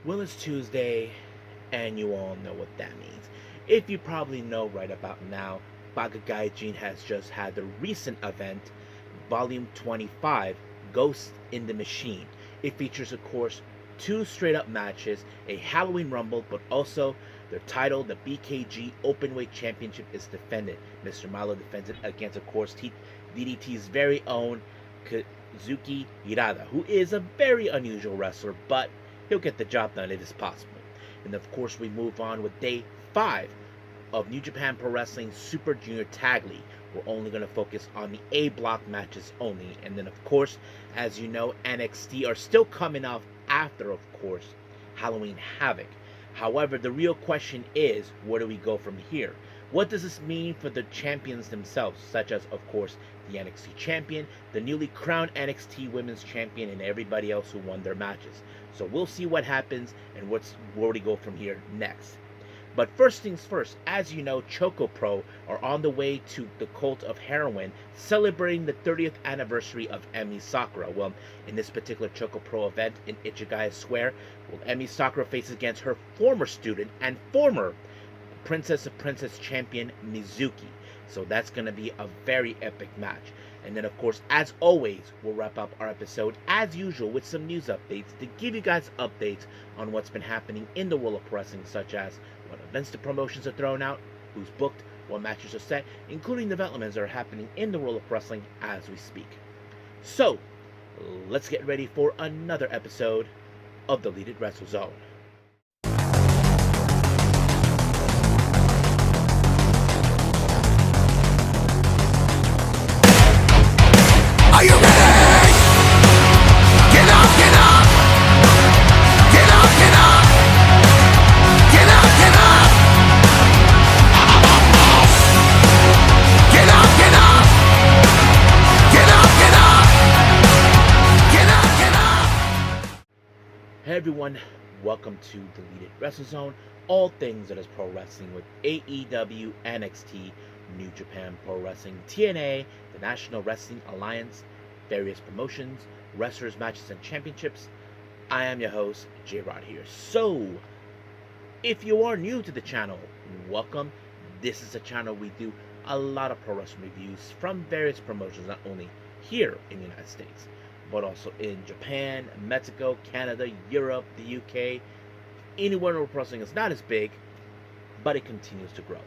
Well, it's Tuesday, and you all know what that means. If you probably know right about now, Baka Gaijin has just had the recent event, Volume 25, Ghost in the Machine. It features, of course, two straight up matches, a Halloween Rumble, but also their title, the BKG Openweight Championship, is defended. Mr. Malo defends it against, of course, DDT's very own Kazuki Hirata, who is a very unusual wrestler, but he'll get the job done. It is possible. And of course, we move on with day 5 of New Japan Pro Wrestling Super Junior Tag League. We're only going to focus on the A block matches only. And then, of course, as you know, NXT are still coming off after, of course, Halloween Havoc. However, the real question is, where do we go from here? What does this mean for the champions themselves, such as, of course, the NXT champion, the newly crowned NXT women's champion, and everybody else who won their matches? So we'll see what happens and where we go from here next. But first things first, as you know, ChocoPro are on the way to the Cult of Heroine, celebrating the 30th anniversary of Emi Sakura. Well, in this particular ChocoPro event in Ichigaya Square, Emi Sakura faces against her former student and former Princess of Princess champion Mizuki. So that's going to be a very epic match. And then, of course, as always, we'll wrap up our episode, as usual, with some news updates to give you guys updates on what's been happening in the world of wrestling, such as what events the promotions are thrown out, who's booked, what matches are set, including developments that are happening in the world of wrestling as we speak. So, let's get ready for another episode of the Deleted Wrestle Zone. Are you ready? Get up, get up! Get up, get up! Get up, get up! Get up, get up! Get up, get up! Get up, get up! Hey everyone, welcome to Deleted Wrestle Zone, all things that is pro wrestling with AEW, NXT, New Japan Pro Wrestling, TNA, the National Wrestling Alliance, various promotions, wrestlers, matches, and championships. I am your host, J-Rod here. So, if you are new to the channel, welcome. This is a channel we do a lot of pro wrestling reviews from various promotions, not only here in the United States, but also in Japan, Mexico, Canada, Europe, the UK, anywhere where pro wrestling is not as big, but it continues to grow.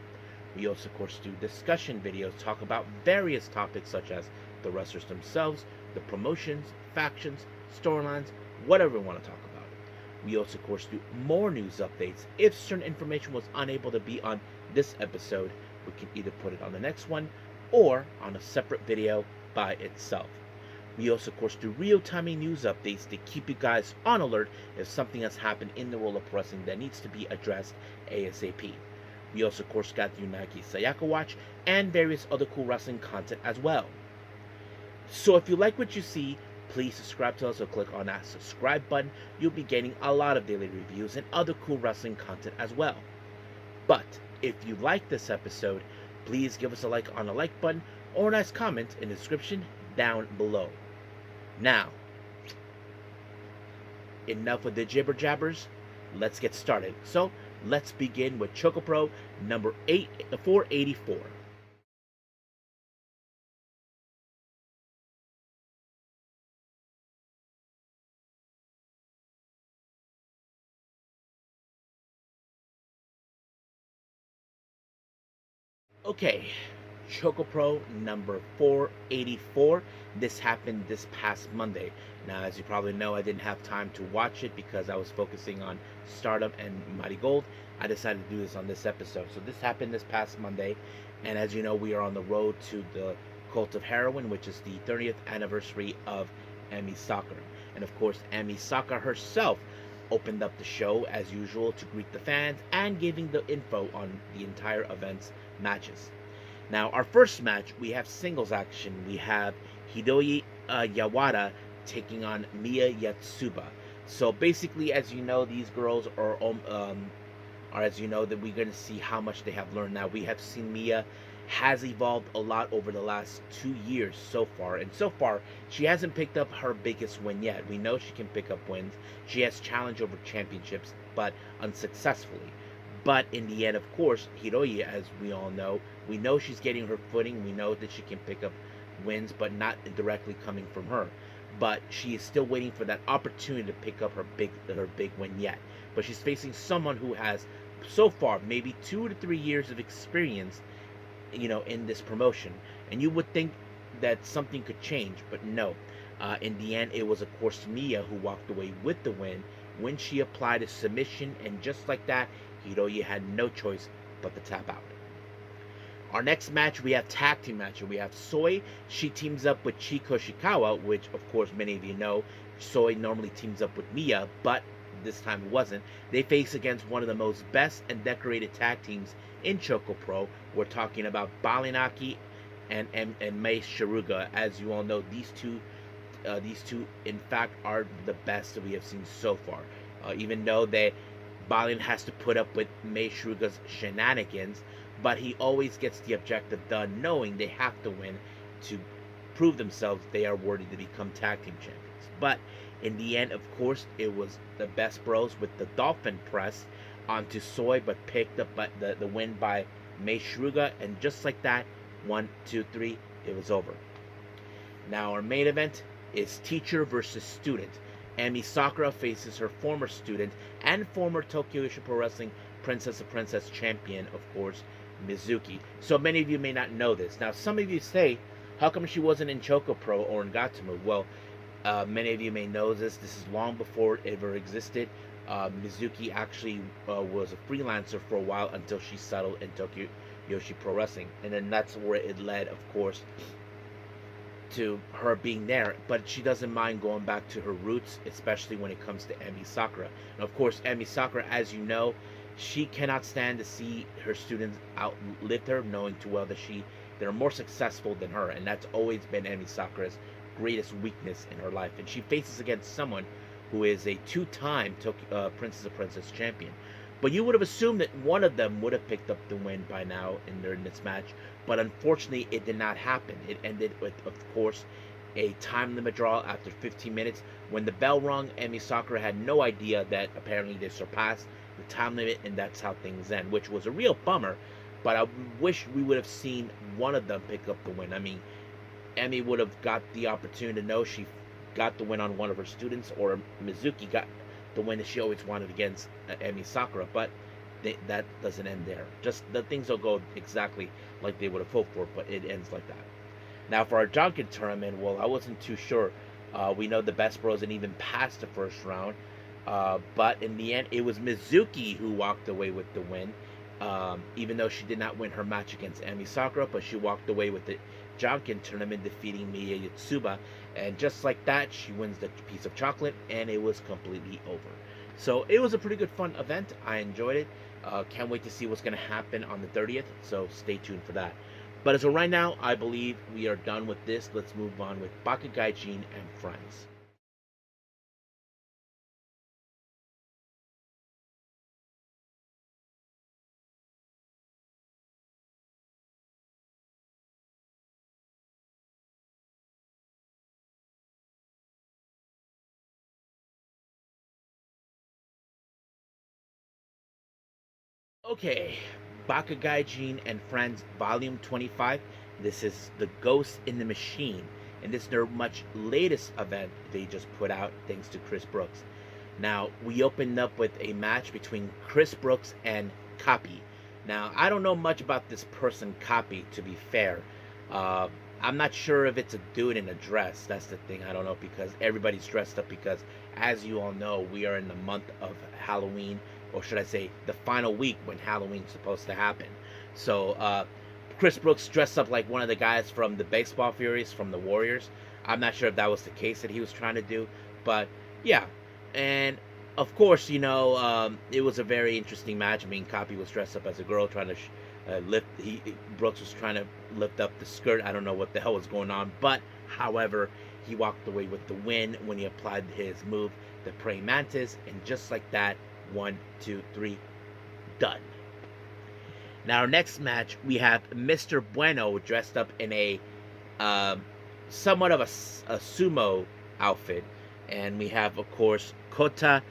We also, of course, do discussion videos, talk about various topics such as the wrestlers themselves, the promotions, factions, storylines, whatever we want to talk about. We also, of course, do more news updates. If certain information was unable to be on this episode, we can either put it on the next one or on a separate video by itself. We also, of course, do real-time news updates to keep you guys on alert if something has happened in the world of wrestling that needs to be addressed ASAP. We also, of course, got the Unagi Sayaka Watch and various other cool wrestling content as well. So if you like what you see, please subscribe to us or click on that subscribe button. You'll be getting a lot of daily reviews and other cool wrestling content as well. But if you like this episode, please give us a like on the like button or a nice comment in the description down below. Now, enough with the jibber jabbers. Let's get started. So, let's begin with ChocoPro number 484. Okay, ChocoPro number 484. This happened this past Monday. Now, as you probably know, I didn't have time to watch it because I was focusing on Stardom and Mighty Gold. I decided to do this on this episode. So this happened this past Monday, and as you know, we are on the road to the Cult of Heroine, which is the 30th anniversary of Emi Sakura. And of course, Emi Sakura herself opened up the show as usual to greet the fans and giving the info on the entire event's matches. Now, our first match, we have singles action. We have Hidoi Yawada taking on Miya Yatsuba. So basically, as you know, these girls are as you know, that we're going to see how much they have learned. Now, we have seen Miya has evolved a lot over the last 2 years so far. And so far, she hasn't picked up her biggest win yet. We know she can pick up wins. She has challenged over championships, but unsuccessfully. But in the end, of course, Hiroya, as we all know, we know she's getting her footing. We know that she can pick up wins, but not directly coming from her. But she is still waiting for that opportunity to pick up her big win yet. But she's facing someone who has so far maybe 2 to 3 years of experience, in this promotion. And you would think that something could change, but no. In the end, it was of course Mia who walked away with the win when she applied a submission, and just like that, Hiroya had no choice but to tap out. Our next match, we have tag team match. We have Soy. She teams up with Chiko Shikawa, which of course many of you know. Soy normally teams up with Mia, but this time it wasn't. They face against one of the most best and decorated tag teams in ChocoPro. We're talking about Balinaki and Mei Shiruga. As you all know, these two in fact are the best that we have seen so far. Even though Balin has to put up with Mei Shiruga's shenanigans, but he always gets the objective done, knowing they have to win to prove themselves they are worthy to become tag team champions. But in the end, of course, it was the Best Bros with the Dolphin Press onto Soy, but picked up the win by Mei Shiruga, and just like that, 1, 2, 3, it was over. Now our main event is teacher versus student. Emi Sakura faces her former student and former Tokyo Pro Wrestling Princess of Princess champion, of course, Mizuki. So many of you may not know this. Now, some of you say, how come she wasn't in ChocoPro or in Gatomu? Well, many of you may know this. This is long before it ever existed. Mizuki actually was a freelancer for a while until she settled in Tokyo Pro Wrestling. And then that's where it led, of course, to her being there. But she doesn't mind going back to her roots, especially when it comes to Emi Sakura. And of course, Emi Sakura, as you know, she cannot stand to see her students outlive her, knowing too well that they're more successful than her. And that's always been Emi Sakura's greatest weakness in her life. And she faces against someone who is a two-time Princess of Princess champion. But you would have assumed that one of them would have picked up the win by now in this match. But unfortunately, it did not happen. It ended with, of course, a time limit draw after 15 minutes. When the bell rung, Emi Sakura had no idea that apparently they surpassed the time limit, and that's how things end, which was a real bummer. But I wish we would have seen one of them pick up the win. I mean, Emi would have got the opportunity to know she got the win on one of her students, or Mizuki got the win that she always wanted against Emi Sakura. But that doesn't end there. Just the things don't go exactly like they would have hoped for, but it ends like that. Now for our Junket tournament, well, I wasn't too sure. We know the Best Bros didn't even pass the first round. But in the end, it was Mizuki who walked away with the win. Even though she did not win her match against Emi Sakura, but she walked away with the Janken tournament, defeating Miya Yatsuba. And just like that, she wins the piece of chocolate, and it was completely over. So it was a pretty good fun event. I enjoyed it. Can't wait to see what's going to happen on the 30th, so stay tuned for that. But as of right now, I believe we are done with this. Let's move on with Baka Gaijin and Friends. Okay, Baka Gaijin and Friends Volume 25. This is The Ghost in the Machine, and this is their much latest event they just put out thanks to Chris Brooks. Now, we opened up with a match between Chris Brooks and Copy. Now, I don't know much about this person, Copy, to be fair. Uh, I'm not sure if it's a dude in a dress. That's the thing. I don't know, because everybody's dressed up because, as you all know, we are in the month of Halloween, or should I say, the final week when Halloween's supposed to happen. So, Chris Brooks dressed up like one of the guys from the Baseball Furies from the Warriors. I'm not sure if that was the case that he was trying to do, but yeah. And of course, it was a very interesting match. I mean, Copy was dressed up as a girl trying to lift. Brooks was trying to lift up the skirt. I don't know what the hell was going on, but however, he walked away with the win when he applied his move, the praying mantis, and just like that, 1, 2, 3, done. Now, our next match, we have Mr. Bueno dressed up in a um, somewhat of a sumo outfit. And we have, of course, Kota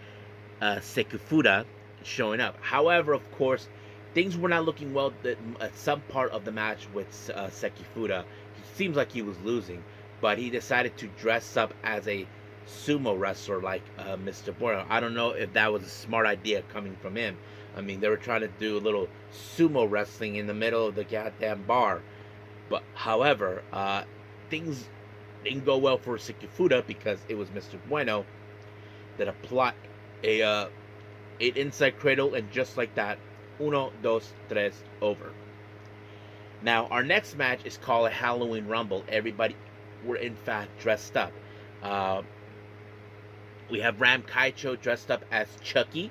Sekifura showing up. However, of course, things were not looking well at some part of the match with Sekifura. He seems like he was losing, but he decided to dress up as a sumo wrestler like Mr. Bueno. I don't know if that was a smart idea coming from him. I mean, they were trying to do a little sumo wrestling in the middle of the goddamn bar. But however, things didn't go well for Sekifura because it was Mr. Bueno that applied a an inside cradle, and just like that, uno, dos, tres, over. Now, our next match is called a Halloween Rumble. Everybody were in fact dressed up. Uh, we have Ram Kaicho dressed up as Chucky.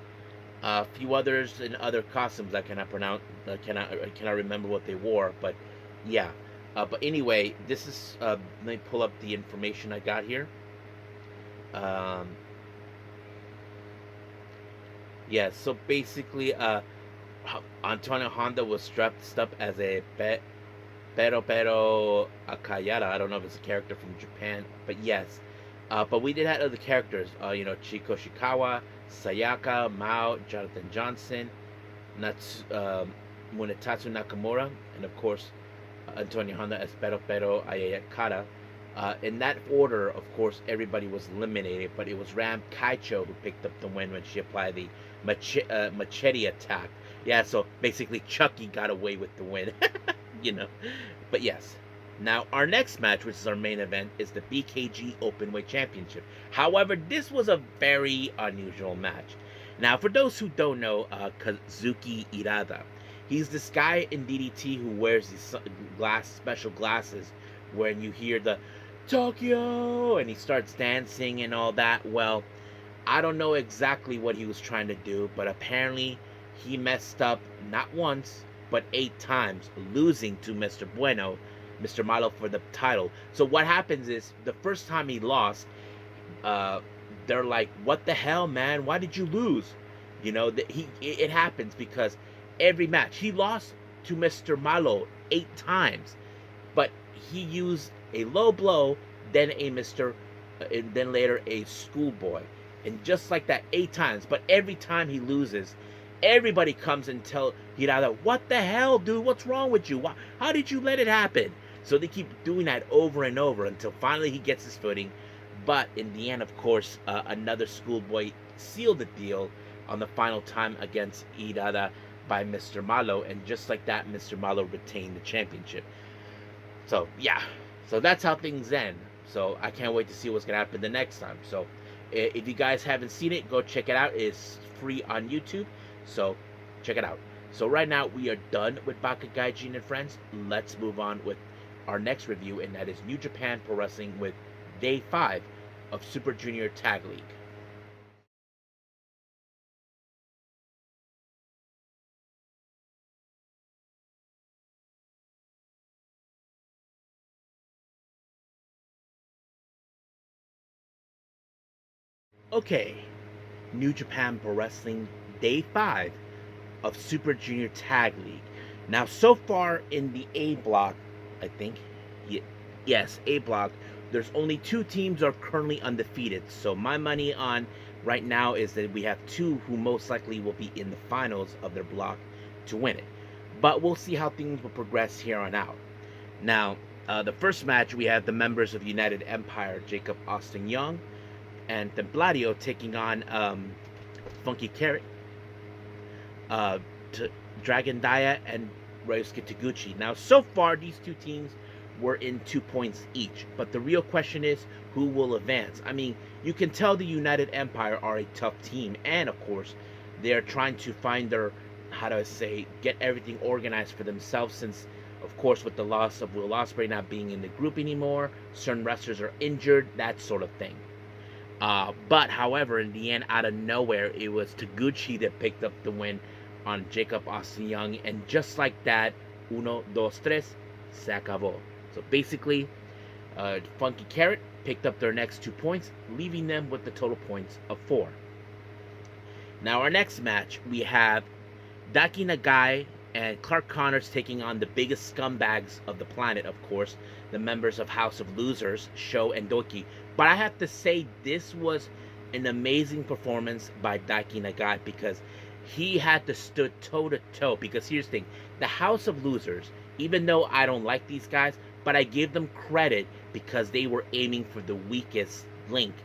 A few others in other costumes I cannot pronounce. I cannot remember what they wore, but yeah. But anyway, this is. Let me pull up the information I got here. Um, yeah. So basically, Antonio Honda was dressed up as a Pero Akayara. I don't know if it's a character from Japan, but yes. But we did have other characters. Chico Shikawa, Sayaka, Mao, Jonathan Johnson, Munetatsu Nakamura, and of course Antonio Honda as Pero Ayakara. In that order, of course, everybody was eliminated, but it was Ram Kaicho who picked up the win when she applied the machete attack. Yeah, so basically Chucky got away with the win, you know. But yes. Now, our next match, which is our main event, is the BKG Openweight Championship. However, this was a very unusual match. Now, for those who don't know, Kazuki Irada, he's this guy in DDT who wears these special glasses when you hear the Tokyo and he starts dancing and all that. Well, I don't know exactly what he was trying to do, but apparently he messed up not once, but 8 times, losing to Mr. Bueno, Mr. Malo, for the title. So what happens is, the first time he lost, they're like, "What the hell, man? Why did you lose?" It happens because every match he lost to Mr. Malo 8 times, but he used a low blow, then a Mr. And then later a schoolboy, and just like that 8 times. But every time he loses, everybody comes and tell Hirada, "What the hell, dude? What's wrong with you? How did you let it happen?" So they keep doing that over and over until finally he gets his footing. But in the end, of course, another schoolboy sealed the deal on the final time against Hirada by Mr. Malo, and just like that, Mr. Malo retained the championship. So yeah, so that's how things end. So I can't wait to see what's gonna happen the next time. So if you guys haven't seen it, go check it out. It's free on YouTube, so check it out. So right now we are done with Baka Gaijin and friends. Let's move on with our next review, and that is New Japan Pro Wrestling with Day 5 of Super Junior Tag League. Okay, New Japan Pro Wrestling Day 5 of Super Junior Tag League. Now, so far in the A block, I think, yes, A block, there's only 2 teams are currently undefeated. So my money on right now is that we have 2 who most likely will be in the finals of their block to win it. But we'll see how things will progress here on out. Now, the first match, we have the members of United Empire, Jacob Austin Young and Templario, taking on Funky Carrot, Dragon Dia, and Ryosuke Taguchi. Now, so far, these 2 teams were in 2 points each, but the real question is, who will advance? I mean, you can tell the United Empire are a tough team, and of course, they're trying to find their, get everything organized for themselves, since, of course, with the loss of Will Ospreay not being in the group anymore, certain wrestlers are injured, that sort of thing. But however, in the end, out of nowhere, it was Taguchi that picked up the win on Jacob Austin Young, and just like that, uno, dos, tres, se acabó. So basically, Funky Carrot picked up their next 2 points, leaving them with the total points of 4. Now, our next match, we have Daki Nagai and Clark Connors taking on the biggest scumbags of the planet, of course, the members of House of Losers, Sho and Doki. But I have to say, this was an amazing performance by Daiki Nagai, because he had to stood toe to toe. Because here's the thing, the House of Losers, even though I don't like these guys, but I give them credit because they were aiming for the weakest link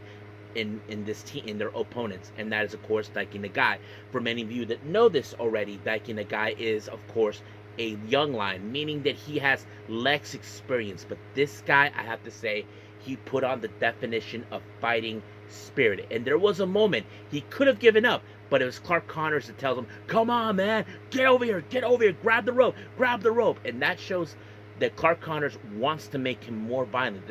in this team, in their opponents, and that is of course Daiki Nagai. For many of you that know this already, Daiki Nagai is of course a young lion, meaning that he has less experience. But this guy, I have to say, he put on the definition of fighting spirit. And there was a moment he could have given up, but it was Clark Connors that tells him, "Come on, man, get over here, grab the rope," and that shows that Clark Connors wants to make him more violent.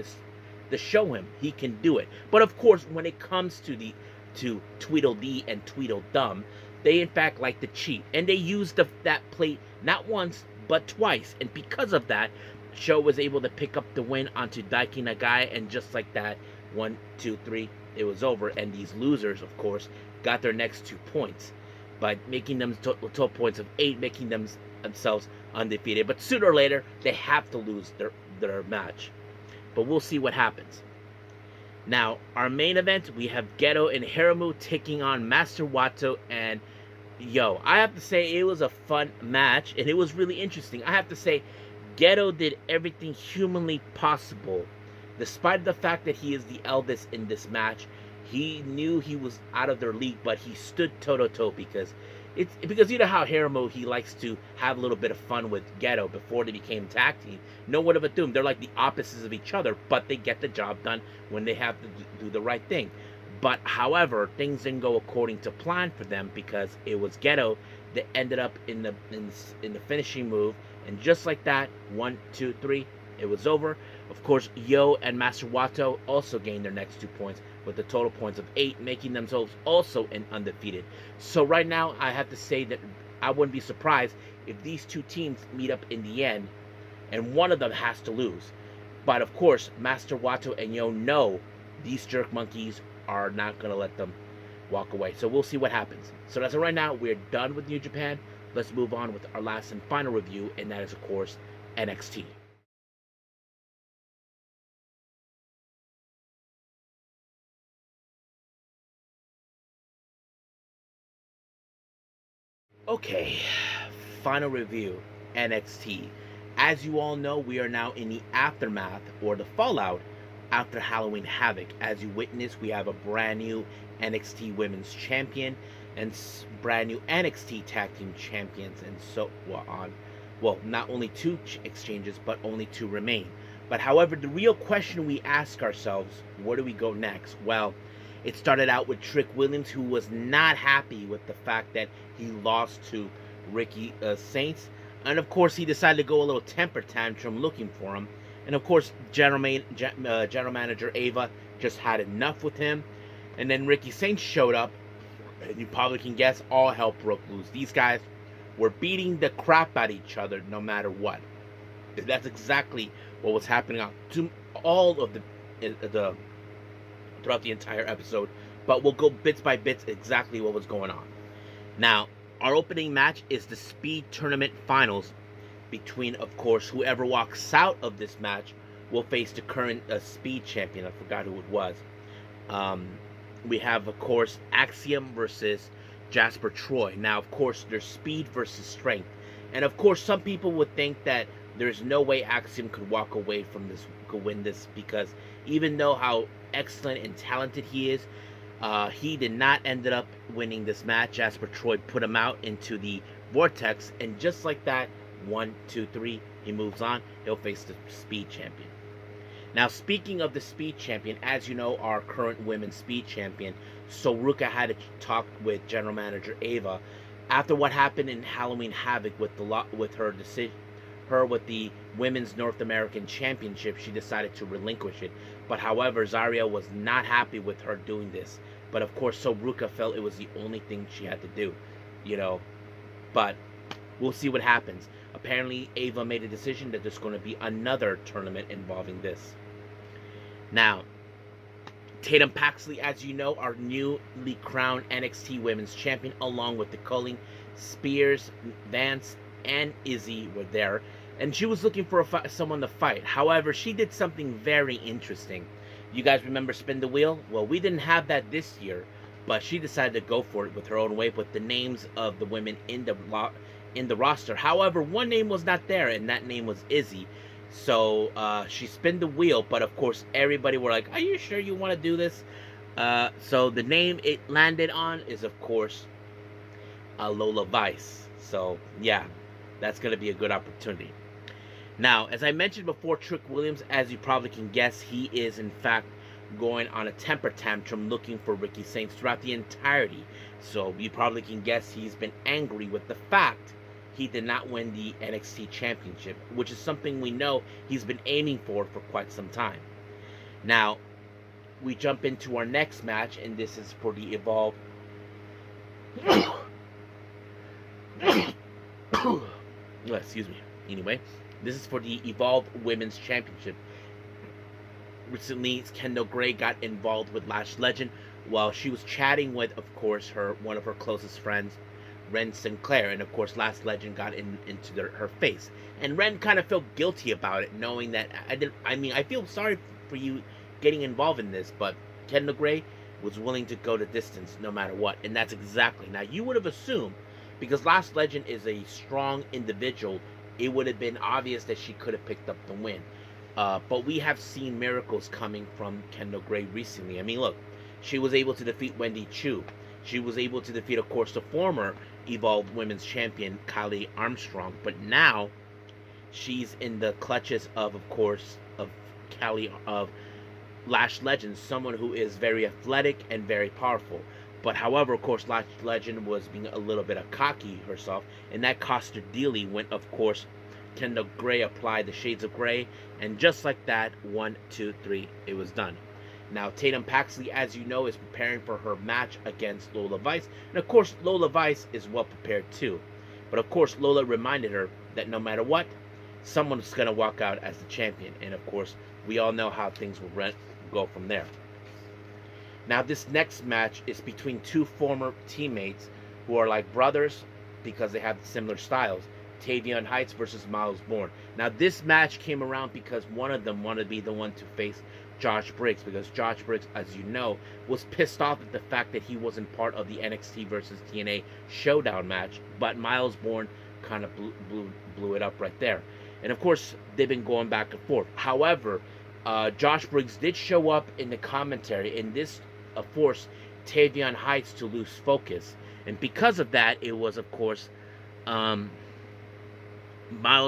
To show him he can do it. But of course, when it comes to Tweedledee and Tweedledum, they in fact like to cheat, and they used that plate not once but twice. And because of that, Sho was able to pick up the win onto Daiki Nagai, and just like that, 1, 2, 3, it was over. And these losers, of course, got their next 2 points by making them total points of 8, making themselves undefeated. But sooner or later, they have to lose their match. But we'll see what happens. Now, our main event, we have Geto and Hiromu taking on Master Wato and Yo. I have to say, it was a fun match, and it was really interesting. I have to say, Geto did everything humanly possible. Despite the fact that he is the eldest in this match, he knew he was out of their league, but he stood toe-to-toe because you know how Hiromu, he likes to have a little bit of fun with Geto before they became tag team. No one of a doom. They're like the opposites of each other, but they get the job done when they have to do the right thing. But however, things didn't go according to plan for them, because it was Geto that ended up in the finishing move, and just like that, 1, 2, 3, it was over. Of course, Yo and Master Wato also gained their next 2 points with the total points of 8, making themselves also an undefeated. So right now, I have to say that I wouldn't be surprised if these 2 teams meet up in the end, and one of them has to lose. But of course, Master Wato and Yo know these jerk monkeys are not going to let them walk away. So we'll see what happens. So as of right now, we're done with New Japan. Let's move on with our last and final review, and that is, of course, NXT. Okay, final review, NXT. As you all know, we are now in the aftermath, or the fallout, after Halloween Havoc. As you witness, we have a brand new NXT Women's Champion and brand new NXT Tag Team Champions, and so on. Well, not only 2 exchanges, but only 2 remain. But however, the real question we ask ourselves, where do we go next? Well, it started out with Trick Williams, who was not happy with the fact that he lost to Ricky Saints. And of course, he decided to go a little temper tantrum looking for him. And of course, General Manager Ava just had enough with him. And then Ricky Saints showed up. And you probably can guess, all hell broke loose. These guys were beating the crap out of each other no matter what. That's exactly what was happening to all of the throughout the entire episode, but we'll go bits by bits exactly what was going on. Now, our opening match is the Speed Tournament Finals between, of course, whoever walks out of this match will face the current Speed Champion. I forgot who it was. We have, of course, Axiom versus Jasper Troy. Now, of course, there's speed versus strength. And, of course, some people would think that there's no way Axiom could walk away from this, could win this, because even though how excellent and talented he is, he did not end up winning this match. Jasper Troy put him out into the vortex, and just like that, 1, 2, 3, he moves on. He'll face the Speed Champion. Now, speaking of the Speed Champion, as you know, our current Women's Speed Champion, Soruka had a talk with General Manager Ava after what happened in Halloween Havoc with her decision. Her with the Women's North American Championship, she decided to relinquish it. But however, Zaria was not happy with her doing this. But of course, Soruka felt it was the only thing she had to do, you know. But we'll see what happens. Apparently, Ava made a decision that there's going to be another tournament involving this. Now, Tatum Paxley, as you know, our newly crowned NXT Women's Champion, along with the Culling, Spears, Vance, and Izzy were there, and she was looking for someone to fight. However, she did something very interesting. You guys remember Spin the Wheel? Well, we didn't have that this year, but she decided to go for it with her own way, with the names of the women in the roster. However, one name was not there, and that name was Izzy. So she spun the wheel, but of course everybody were like, "Are you sure you want to do this?" So the name it landed on is of course Lola Vice. So yeah, that's gonna be a good opportunity. Now, as I mentioned before, Trick Williams, as you probably can guess, he is in fact going on a temper tantrum looking for Ricky Saints throughout the entirety. So you probably can guess he's been angry with the fact he did not win the NXT championship, which is something we know he's been aiming for quite some time. Now, we jump into our next match, and this is for the Evolve. Excuse me. Anyway, this is for the Evolve Women's Championship. Recently, Kendall Gray got involved with Lash Legend while she was chatting with, of course, one of her closest friends, Ren Sinclair, and of course, Lash Legend got into her face, and Ren kind of felt guilty about it, knowing that I feel sorry for you getting involved in this, but Kendall Gray was willing to go the distance no matter what, and that's exactly. Now, you would have assumed, because Lash Legend is a strong individual, it would have been obvious that she could have picked up the win. But we have seen miracles coming from Kendall Gray recently. I mean, look, she was able to defeat Wendy Chu. She was able to defeat, of course, the former Evolved Women's Champion, Kylie Armstrong. But now, she's in the clutches of course, of Lash Legend, someone who is very athletic and very powerful. But however, of course, Lash Legend was being a little bit of cocky herself, and that cost her dearly when, of course, Kendall Gray applied the shades of gray, and just like that, 1, 2, 3, it was done. Now, Tatum Paxley, as you know, is preparing for her match against Lola Vice, and of course, Lola Vice is well prepared too. But of course, Lola reminded her that no matter what, someone's going to walk out as the champion, and of course, we all know how things will go from there. Now, this next match is between two former teammates who are like brothers because they have similar styles. Tavion Heights versus Miles Bourne. Now, this match came around because one of them wanted to be the one to face Josh Briggs, because Josh Briggs, as you know, was pissed off at the fact that he wasn't part of the NXT versus TNA showdown match, but Miles Bourne kind of blew it up right there. And of course, they've been going back and forth. However, Josh Briggs did show up in the commentary, and this forced Tavion Heights to lose focus. And because of that, it was, of course, Miles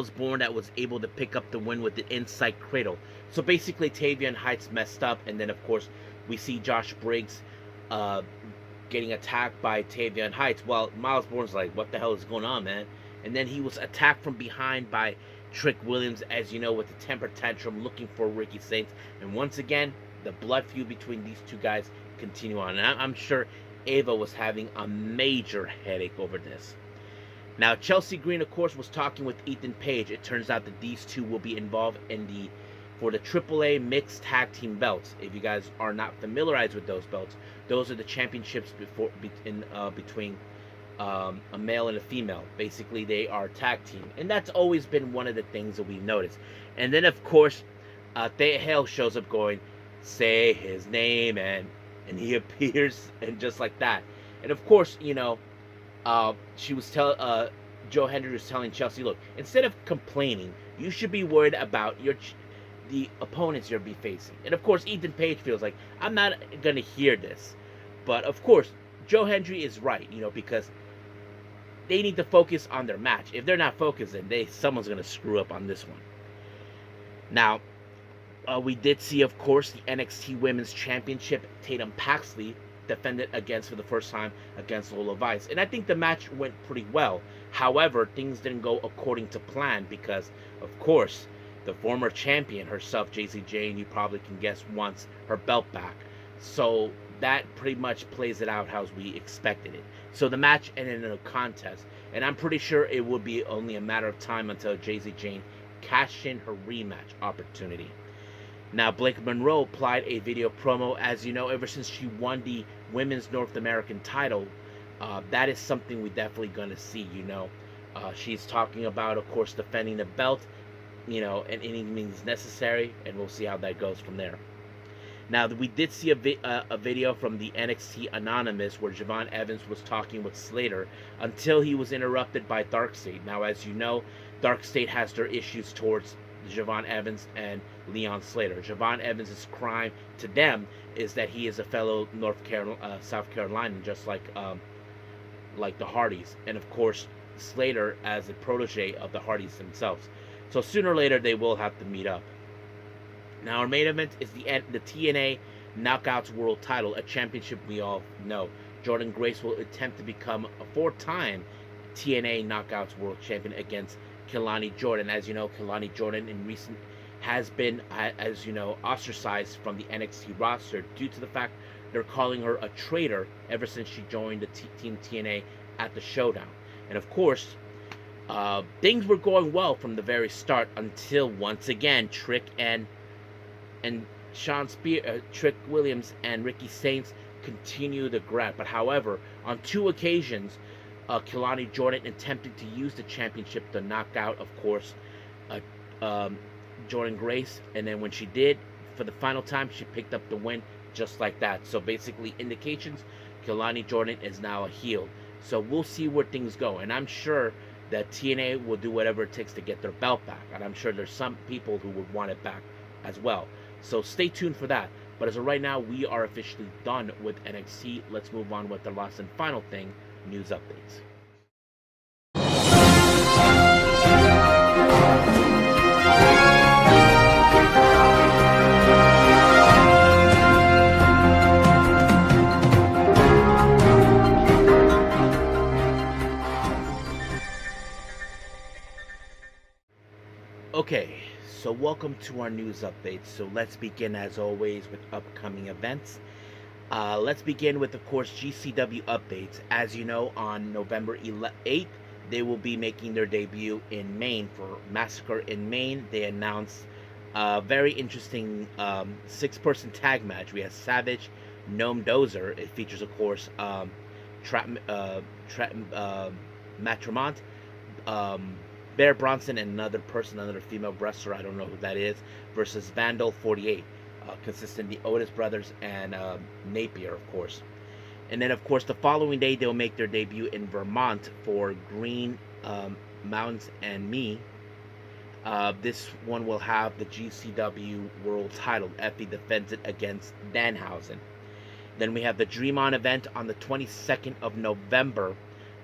Bourne that was able to pick up the win with the inside cradle. So basically, Tavion Heights messed up, and then, of course, we see Josh Briggs getting attacked by Tavion Heights. Well, Miles Bourne's like, what the hell is going on, man? And then he was attacked from behind by Trick Williams, as you know, with the temper tantrum, looking for Ricky Saints. And once again, the blood feud between these two guys continue on. And I'm sure Ava was having a major headache over this. Now, Chelsea Green, of course, was talking with Ethan Page. It turns out that these two will be involved for the AAA Mixed Tag Team belts. If you guys are not familiarized with those belts, those are the championships between a male and a female. Basically, they are tag team, and that's always been one of the things that we've noticed. And then, of course, Thea Hale shows up going, "Say his name," and he appears, and just like that. And of course, you know, Joe Hendry was telling Chelsea, look, instead of complaining, you should be worried about the opponents you'll be facing. And of course, Ethan Page feels like, I'm not gonna hear this. But of course, Joe Hendry is right, you know, because they need to focus on their match. If they're not focused, then someone's gonna screw up on this one. Now, we did see, of course, the NXT Women's Championship, Tatum Paxley defended for the first time against Lola Vice. And I think the match went pretty well. However, things didn't go according to plan because, of course, the former champion herself, JC Jane, you probably can guess, wants her belt back. So that pretty much plays it out how we expected it. So the match ended in a contest. And I'm pretty sure it would be only a matter of time until JC Jane cashed in her rematch opportunity. Now, Blake Monroe applied a video promo. As you know, ever since she won the Women's North American title, that is something we're definitely going to see, you know. She's talking about, of course, defending the belt, at any means necessary, and we'll see how that goes from there. Now, we did see a video from the NXT Anonymous where Javon Evans was talking with Slater until he was interrupted by Darkstate. Now, as you know, Darkstate has their issues towards Javon Evans and Leon Slater. Javon Evans' crime to them is that he is a fellow South Carolinian, just like the Hardys, and of course Slater as a protege of the Hardys themselves. So sooner or later they will have to meet up. Now, our main event is the TNA Knockouts World Title, a championship we all know. Jordynne Grace will attempt to become a four-time TNA Knockouts World Champion against Kelani Jordan. As you know, Kelani Jordan in recent has been, ostracized from the NXT roster due to the fact they're calling her a traitor ever since she joined the Team TNA at the Showdown. And of course, things were going well from the very start until once again Trick Williams and Ricky Saints continue the grab. But however, on two occasions, Kelani Jordan attempted to use the championship to knock out, of course, Jordynne Grace. And then when she did, for the final time, she picked up the win just like that. So basically, indications, Kelani Jordan is now a heel. So we'll see where things go. And I'm sure that TNA will do whatever it takes to get their belt back. And I'm sure there's some people who would want it back as well. So stay tuned for that. But as of right now, we are officially done with NXT. Let's move on with the last and final thing, news updates. Okay, so welcome to our news updates. So let's begin as always with upcoming events. Let's begin with, of course, GCW updates. As you know, on November 8th, they will be making their debut in Maine for Massacre in Maine. They announced a very interesting six-person tag match. We have Savage, Gnome Dozer. It features, of course, Matt Tremont, Bear Bronson, and another female wrestler, I don't know who that is, versus Vandal 48, consisting of the Otis brothers and Napier, of course. And then, of course, the following day, they'll make their debut in Vermont for Green Mountains and Me. This one will have the GCW World Title. Effie defends it against Danhausen. Then we have the Dream On event on the 22nd of November.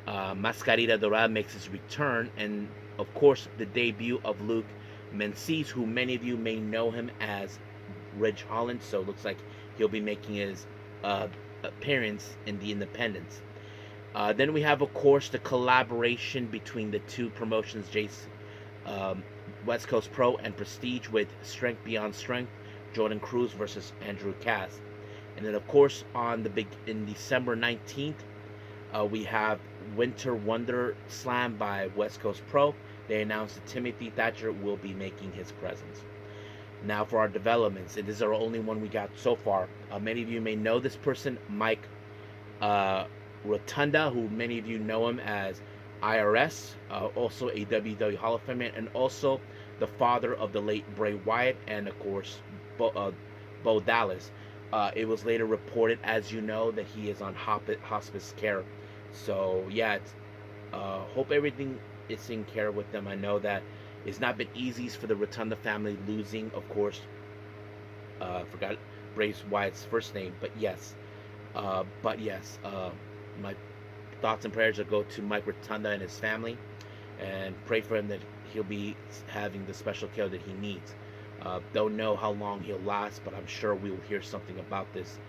Mascarita Dorada makes his return, and of course the debut of Luke Menzies, who many of you may know him as Ridge Holland, so it looks like he'll be making his appearance in the Independents. Then we have, of course, the collaboration between the two promotions, West Coast Pro and Prestige, with Strength Beyond Strength, Jordan Cruz versus Andrew Cass. And then, of course, in December 19th, we have Winter Wonder Slam by West Coast Pro. They announced that Timothy Thatcher will be making his presence. Now for our developments, and this is our only one we got so far. Many of you may know this person, Mike Rotunda, who many of you know him as IRS, also a WWE Hall of Famer, and also the father of the late Bray Wyatt, and of course Bo Dallas. It was later reported, as you know, that he is on hospice care. So yeah, hope everything is taken care of with them. I know that it's not been easy for the Rotunda family, losing, of course, forgot Bray Wyatt's first name, but yes, my thoughts and prayers will go to Mike Rotunda and his family, and pray for him that he'll be having the special care that he needs. Don't know how long he'll last, but I'm sure we will hear something about this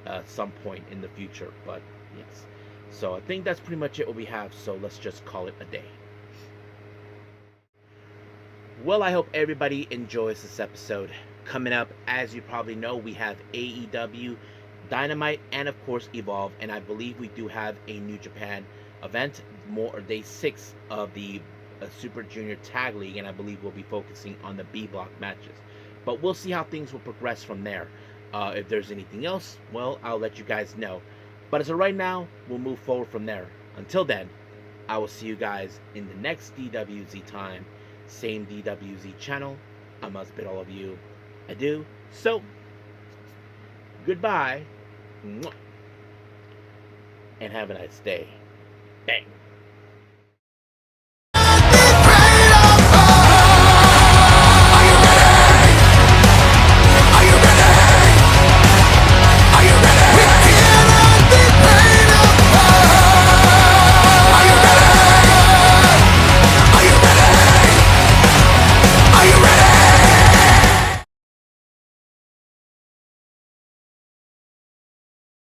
at some point in the future. But yes, so I think that's pretty much it what we have, so let's just call it a day. Well, I hope everybody enjoys this episode. Coming up, as you probably know, we have AEW, Dynamite, and of course Evolve, and I believe we do have a New Japan event, day 6 of the Super Junior Tag League, and I believe we'll be focusing on the B block matches. But we'll see how things will progress from there. If there's anything else, well, I'll let you guys know. But as of right now, we'll move forward from there. Until then, I will see you guys in the next DWZ time. Same DWZ channel. I must bid all of you adieu. So, goodbye. And have a nice day. Bang.